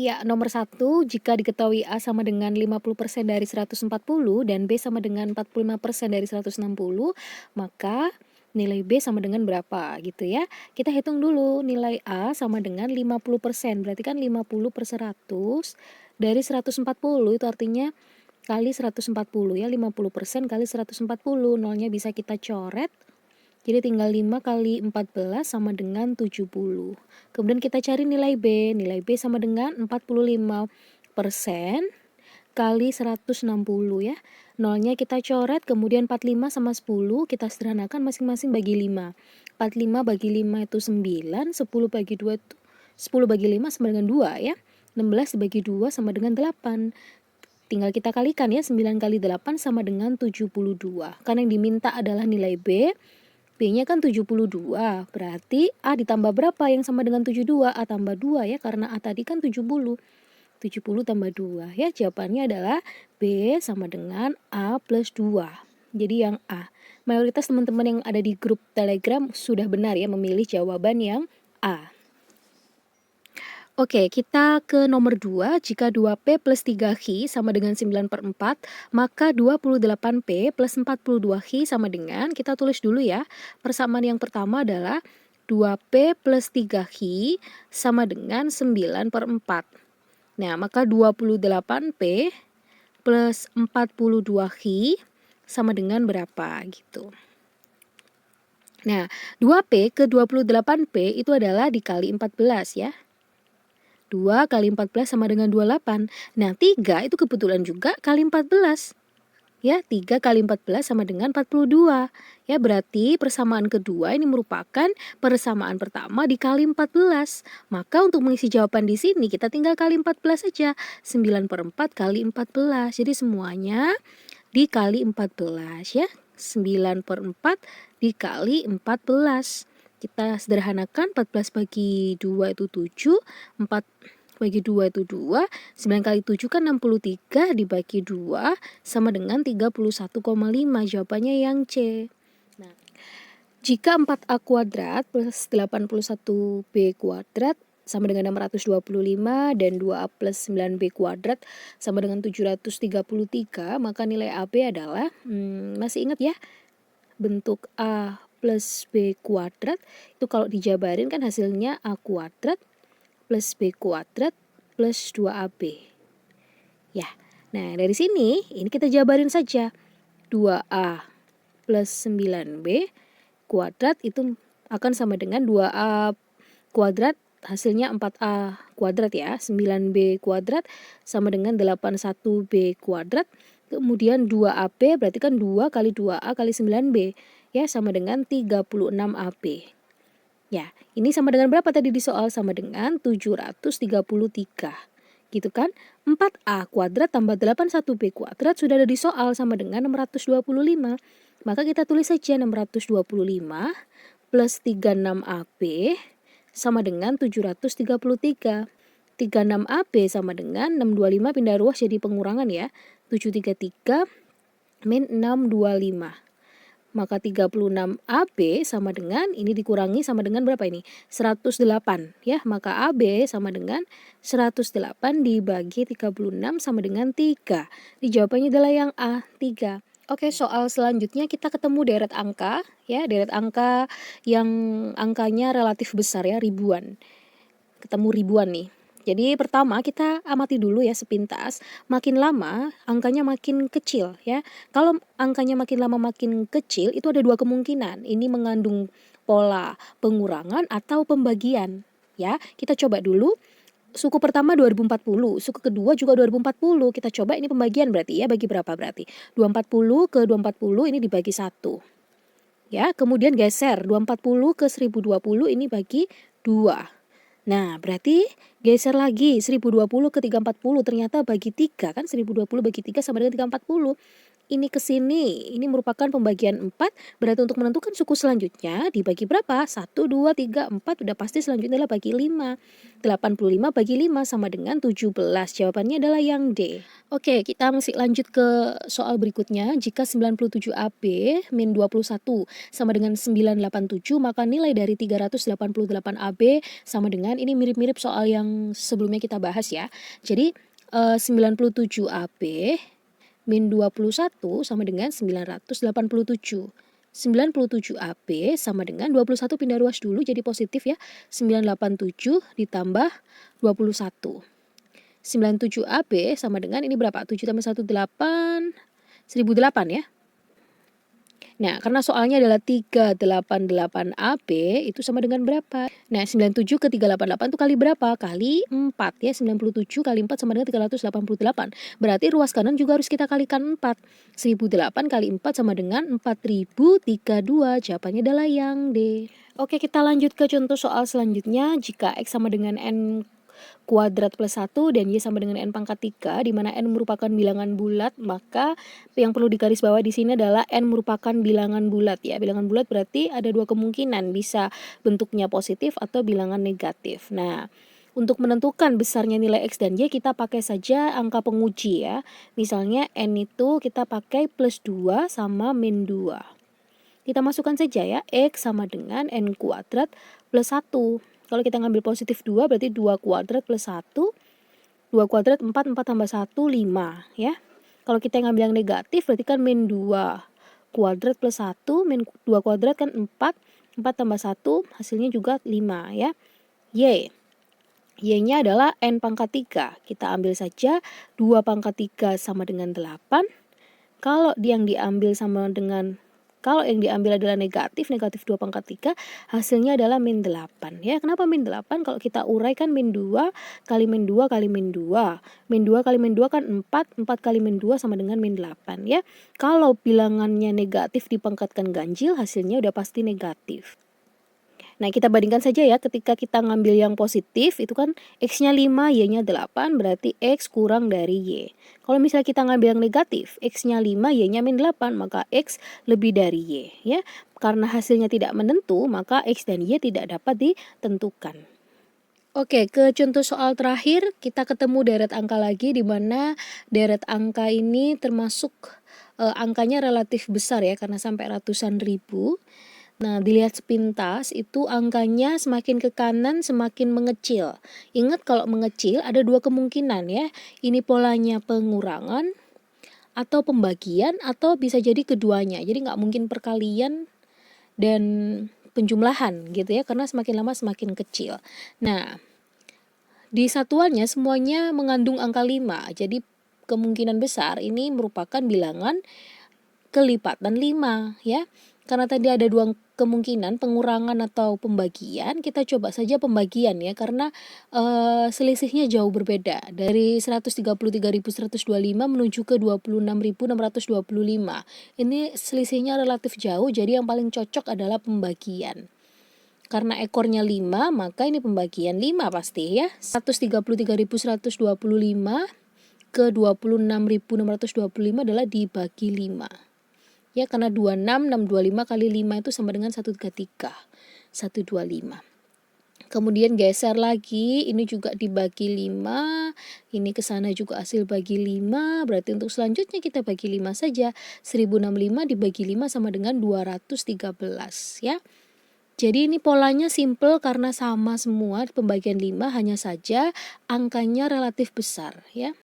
Ya, nomor satu, jika diketahui A sama dengan 50% dari 140 dan B sama dengan 45% dari 160, maka nilai B sama dengan berapa gitu ya. Kita hitung dulu nilai A sama dengan 50%, berarti kan 50 per 100 dari 140 itu artinya kali 140 ya, 50% kali 140, nolnya bisa kita coret. Jadi tinggal 5 kali 14 sama dengan 70. Kemudian kita cari nilai B. Nilai B sama dengan 45% kali 160 ya. Nolnya kita coret, kemudian 45 sama 10 kita sederhanakan masing-masing bagi 5. 45 bagi 5 itu 9, 10 bagi 2 itu 10 bagi 5 sama dengan 2 ya. 16 bagi 2 sama dengan 8. Tinggal kita kalikan ya, 9 kali 8 sama dengan 72. Karena yang diminta adalah nilai B. B-nya kan 72, berarti A ditambah berapa yang sama dengan 72? A tambah 2 ya, karena A tadi kan 70. 70 tambah 2 ya, jawabannya adalah B sama dengan A plus 2. Jadi yang A. Mayoritas teman-teman yang ada di grup Telegram sudah benar ya memilih jawaban yang A. Oke, kita ke nomor 2. Jika 2P plus 3Q sama dengan 9/4, maka 28P plus 42Q sama dengan, kita tulis dulu ya. Persamaan yang pertama adalah 2P plus 3Q sama dengan 9/4. Nah, maka 28P plus 42Q sama dengan berapa gitu. Nah, 2P ke 28P itu adalah dikali 14 ya. 2 kali 14 sama dengan 28. Nah, 3 itu kebetulan juga kali 14. Ya, 3 kali 14 sama dengan 42. Ya, berarti persamaan kedua ini merupakan persamaan pertama dikali 14. Maka untuk mengisi jawaban di sini kita tinggal kali 14 saja. 9/4 kali 14. Jadi semuanya dikali 14 ya. 9/4 dikali 14. Kita sederhanakan, 14 bagi 2 itu 7, 4 bagi 2 itu 2, 9 kali 7 kan 63, dibagi 2 sama dengan 31,5, jawabannya yang C. Nah, jika 4A kuadrat plus 81B kuadrat sama dengan 625 dan 2A plus 9B kuadrat sama dengan 733, maka nilai AB adalah, masih ingat ya, bentuk A plus B kuadrat itu kalau dijabarin kan hasilnya A kuadrat plus B kuadrat plus 2AB. Ya, nah dari sini ini kita jabarin saja. 2A plus 9B kuadrat itu akan sama dengan 2A kuadrat, hasilnya 4A kuadrat ya. 9B kuadrat sama dengan 81B kuadrat. Kemudian 2AB berarti kan 2 kali 2A kali 9B ya, sama dengan 36AB. Ya, ini sama dengan berapa tadi di soal? Sama dengan 733. Gitu kan? 4A kuadrat tambah 81B kuadrat sudah ada di soal sama dengan 625. Maka kita tulis saja 625 plus 36AB sama dengan 733. 36AB sama dengan 625 pindah ruas jadi pengurangan ya. 733 min 625. Maka 36AB sama dengan, ini dikurangi sama dengan berapa ini? 108 ya. Maka AB sama dengan 108 dibagi 36 sama dengan 3. Di jawabannya adalah yang A, 3. Oke, soal selanjutnya kita ketemu deret angka ya, deret angka yang angkanya relatif besar ya, ribuan. Ketemu ribuan nih. Jadi pertama kita amati dulu ya sepintas, makin lama angkanya makin kecil ya. Kalau angkanya makin lama makin kecil itu ada dua kemungkinan. Ini mengandung pola pengurangan atau pembagian ya. Kita coba dulu. Suku pertama 2040, suku kedua juga 2040. Kita coba ini pembagian berarti ya, bagi berapa berarti? 240 ke 240 ini dibagi 1. Ya, kemudian geser 240 ke 1020 ini bagi 2. Nah, berarti geser lagi 1020 ke 340 ternyata bagi 3 kan, 1020 bagi 3 sama dengan 340. ini ke sini, ini merupakan pembagian 4, berarti untuk menentukan suku selanjutnya dibagi berapa? 1, 2, 3, 4, udah pasti selanjutnya adalah bagi 5. 85 bagi 5 sama dengan 17. Jawabannya adalah yang D. Oke, kita masih lanjut ke soal berikutnya. Jika 97AB min 21 sama dengan 987, maka nilai dari 388AB sama dengan, ini mirip-mirip soal yang sebelumnya kita bahas ya. Jadi 97AB min 21 sama dengan 987. 97AB sama dengan 21 pindah ruas dulu jadi positif ya. 987 ditambah 21. 97AB sama dengan ini berapa? 7 tambah 1 8. 1008 ya. Nah, karena soalnya adalah 388AB itu sama dengan berapa? Nah, 97 ke 388 itu kali berapa? Kali 4 ya. 97 kali 4 sama dengan 388. Berarti ruas kanan juga harus kita kalikan 4. 1008 kali 4 sama dengan 4032. Jawabannya adalah yang D. Oke, kita lanjut ke contoh soal selanjutnya. Jika X sama dengan N kuadrat plus 1 dan Y sama dengan N pangkat 3, di mana N merupakan bilangan bulat, maka yang perlu digarisbawahi di sini adalah N merupakan bilangan bulat ya. Bilangan bulat berarti ada dua kemungkinan, bisa bentuknya positif atau bilangan negatif. Nah, untuk menentukan besarnya nilai X dan Y kita pakai saja angka penguji ya. Misalnya N itu kita pakai plus 2 sama min 2. Kita masukkan saja ya, X sama dengan N kuadrat plus 1. Kalau kita ngambil positif 2 berarti 2 kuadrat plus 1. 2 kuadrat 4, 4 tambah 1, 5 ya. Kalau kita ngambil yang negatif berarti kan min 2 kuadrat plus 1, min 2 kuadrat kan 4. 4 tambah 1 hasilnya juga 5 ya. Y. Y-nya adalah N pangkat 3. Kita ambil saja 2 pangkat 3 sama dengan 8. Kalau yang diambil adalah negatif 2 pangkat 3, hasilnya adalah min 8 ya. Kenapa min 8? Kalau kita uraikan min 2 kali min 2 kali min 2. Min 2 kali min 2 kan 4, 4 kali min 2 sama dengan min 8 ya. Kalau bilangannya negatif dipangkatkan ganjil, hasilnya udah pasti negatif. Nah, kita bandingkan saja ya, ketika kita ngambil yang positif itu kan X-nya 5, Y-nya 8, berarti X kurang dari Y. Kalau misalnya kita ngambil yang negatif, X-nya 5, Y-nya min 8, maka X lebih dari Y ya. Karena hasilnya tidak menentu, maka X dan Y tidak dapat ditentukan. Oke, ke contoh soal terakhir, kita ketemu deret angka lagi di mana deret angka ini termasuk angkanya relatif besar ya, karena sampai ratusan ribu. Nah, dilihat sepintas itu angkanya semakin ke kanan semakin mengecil. Ingat kalau mengecil ada dua kemungkinan ya. Ini polanya pengurangan atau pembagian atau bisa jadi keduanya. Jadi nggak mungkin perkalian dan penjumlahan gitu ya, karena semakin lama semakin kecil. Nah, di satuannya semuanya mengandung angka 5. Jadi kemungkinan besar ini merupakan bilangan kelipatan 5 ya. Karena tadi ada dua kemungkinan, pengurangan atau pembagian, kita coba saja pembagian ya, karena selisihnya jauh berbeda. Dari 133.125 menuju ke 26.625. Ini selisihnya relatif jauh, jadi yang paling cocok adalah pembagian. Karena ekornya 5, maka ini pembagian 5 pasti ya. 133.125 ke 26.625 adalah dibagi 5. Ya, karena 26, 625 kali 5 itu sama dengan 133. 125. Kemudian geser lagi, ini juga dibagi 5. Ini ke sana juga hasil bagi 5. Berarti untuk selanjutnya kita bagi 5 saja. 1065 dibagi 5 sama dengan 213 ya. Jadi ini polanya simple karena sama semua pembagian 5, hanya saja angkanya relatif besar ya.